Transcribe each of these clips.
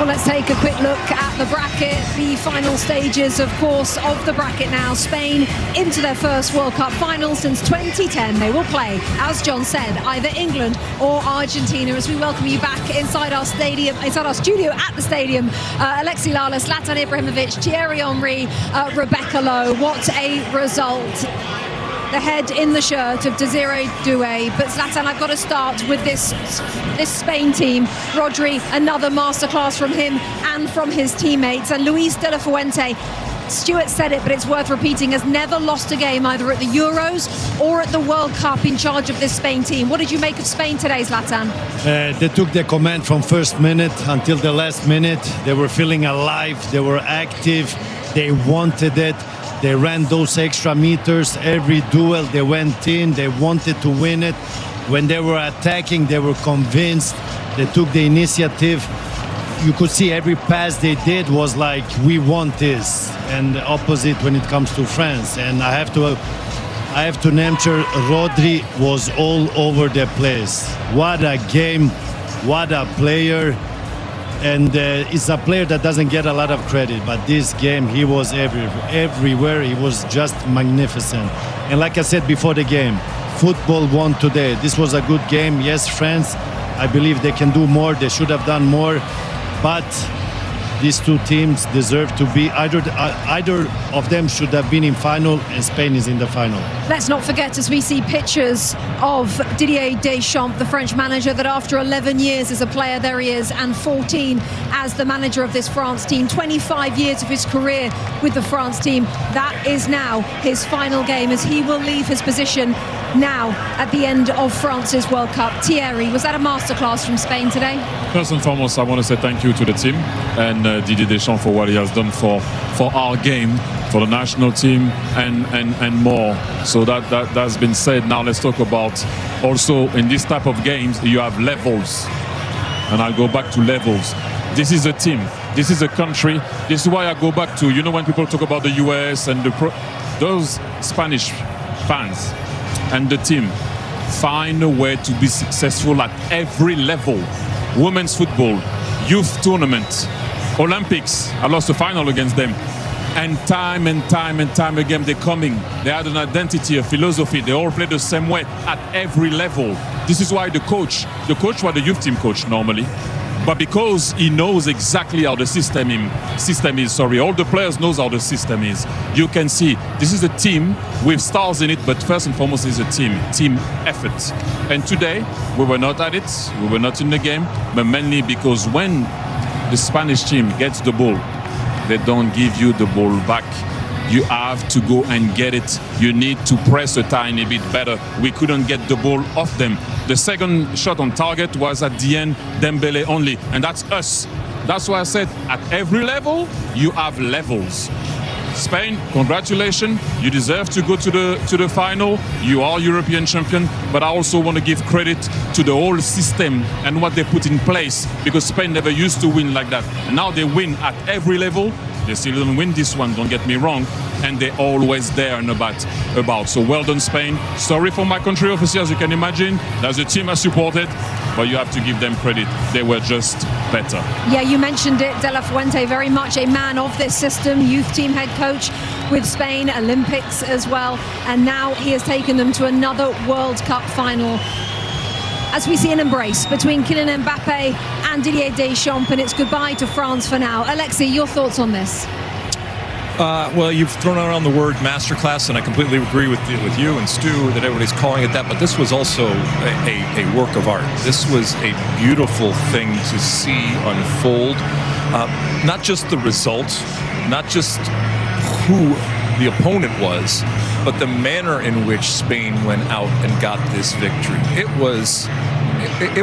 Well, let's take a quick look at the bracket, the final stages, of course, of the bracket now. Spain into their first World Cup final since 2010. They will play, as John said, either England or Argentina. As we welcome you back inside our stadium, inside our studio at the stadium, Alexi Lalas, Zlatan Ibrahimovic, Thierry Henry, Rebecca Lowe. What a result. The head in the shirt of Desiree Doué. But Zlatan, I've got to start with this Spain team. Rodri, another masterclass from him and from his teammates. And Luis de la Fuente, Stuart said it, but it's worth repeating, has never lost a game either at the Euros or at the World Cup in charge of this Spain team. What did you make of Spain today, Zlatan? They took the command from first minute until the last minute. They were feeling alive. They were active. They wanted it. They ran those extra meters. Every duel they went in. They wanted to win it. When they were attacking, they were convinced. They took the initiative. You could see every pass they did was like, we want this. And the opposite when it comes to France. And I have to name Rodri was all over the place. What a game. What a player. And it's a player that doesn't get a lot of credit, but this game he was everywhere. He was just magnificent. And like I said before the game, football won today. This was a good game. Yes, France, I believe they can do more. They should have done more, but these two teams deserve to be either of them should have been in final, and Spain is in the final. Let's not forget, as we see pictures of Didier Deschamps, the French manager, that after 11 years as a player, there he is, and 14 as the manager of this France team, 25 years of his career with the France team. That is now his final game, as he will leave his position now at the end of France's World Cup. Thierry, was that a masterclass from Spain today? First and foremost, I want to say thank you to the team and Didier Deschamps for what he has done for our game, for the national team, and more. So that's been said. Now let's talk about also in this type of games you have levels, and I'll go back to levels. This is a team. This is a country. This is why I go back to, you know, when people talk about the US and those Spanish fans and the team find a way to be successful at every level. Women's football, youth tournament, Olympics. I lost the final against them. And time again, they're coming. They had an identity, a philosophy. They all play the same way at every level. This is why the coach was the youth team coach normally. But because he knows exactly how the system is, all the players knows how the system is. You can see this is a team with stars in it, but first and foremost is a team effort. And today, we were not at it, we were not in the game, but mainly because when the Spanish team gets the ball, they don't give you the ball back. You have to go and get it. You need to press a tiny bit better. We couldn't get the ball off them. The second shot on target was at the end, Dembele only, and that's us. That's why I said at every level, you have levels. Spain, congratulations. You deserve to go to the final. You are European champion, but I also want to give credit to the whole system and what they put in place, because Spain never used to win like that. And now they win at every level. They still don't win this one, don't get me wrong, and they're always there and about. So well done, Spain. Sorry for my country, obviously, as you can imagine. That's a team I supported, but you have to give them credit. They were just better. Yeah, you mentioned it. De La Fuente, very much a man of this system, youth team head coach with Spain, Olympics as well, and now he has taken them to another World Cup final. As we see an embrace between Kylian Mbappe and Didier Deschamps, and it's goodbye to France for now. Alexi, your thoughts on this? Well, you've thrown around the word masterclass, and I completely agree with you and Stu that everybody's calling it that, but this was also a work of art. This was a beautiful thing to see unfold. Not just the result, not just who the opponent was, but the manner in which Spain went out and got this victory. It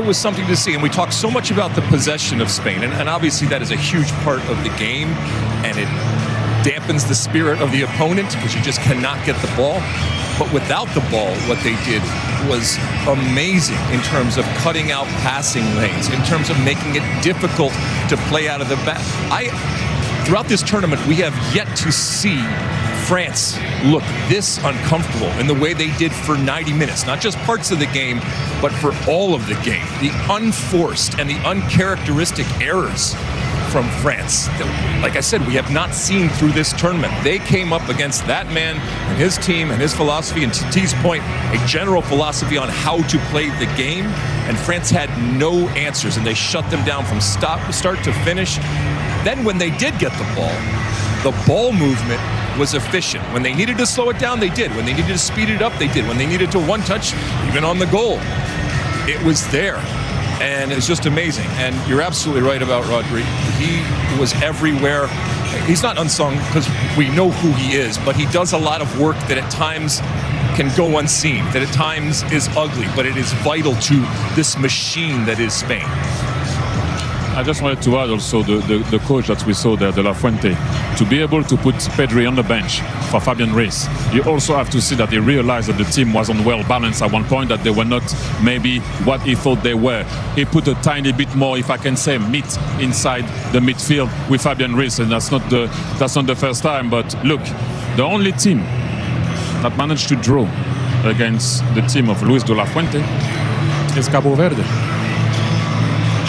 was something to see, and we talk so much about the possession of Spain, and obviously that is a huge part of the game, and it dampens the spirit of the opponent because you just cannot get the ball. But without the ball, what they did was amazing in terms of cutting out passing lanes, in terms of making it difficult to play out of the back. Throughout this tournament, we have yet to see France look this uncomfortable in the way they did for 90 minutes, not just parts of the game, but for all of the game. The unforced and the uncharacteristic errors from France. Like I said, we have not seen through this tournament. They came up against that man and his team and his philosophy, and to T's point, a general philosophy on how to play the game, and France had no answers, and they shut them down from start to finish. Then when they did get the ball movement was efficient. When they needed to slow it down, they did. When they needed to speed it up, they did. When they needed to one touch, even on the goal, it was there. And it's just amazing. And you're absolutely right about Rodri. He was everywhere. He's not unsung because we know who he is, but he does a lot of work that at times can go unseen, that at times is ugly, but it is vital to this machine that is Spain. I just wanted to add also the coach that we saw there, De La Fuente, to be able to put Pedri on the bench for Fabian Ruiz. You also have to see that he realized that the team wasn't well balanced at one point, that they were not maybe what he thought they were. He put a tiny bit more, if I can say, meat inside the midfield with Fabian Ruiz, and that's not the first time. But look, the only team that managed to draw against the team of Luis De La Fuente is Cabo Verde.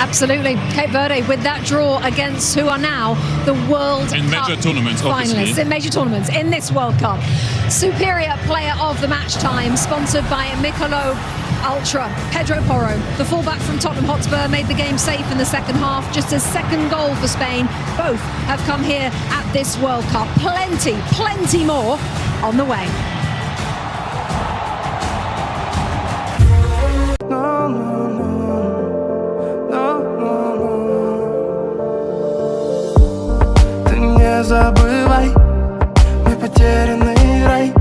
Absolutely. Cape Verde with that draw against who are now the World in Cup major tournaments, obviously. finalists. In major tournaments in this World Cup. Superior player of the match time, sponsored by Michelob Ultra. Pedro Porro, the fullback from Tottenham Hotspur, made the game safe in the second half. Just his second goal for Spain. Both have come here at this World Cup. Plenty more on the way. Не забывай, мой потерянный рай,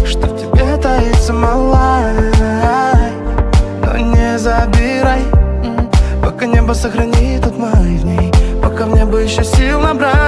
что в тебе таится малая. Но не забирай, пока небо сохранит тот май в ней, пока в небо еще сил набрать.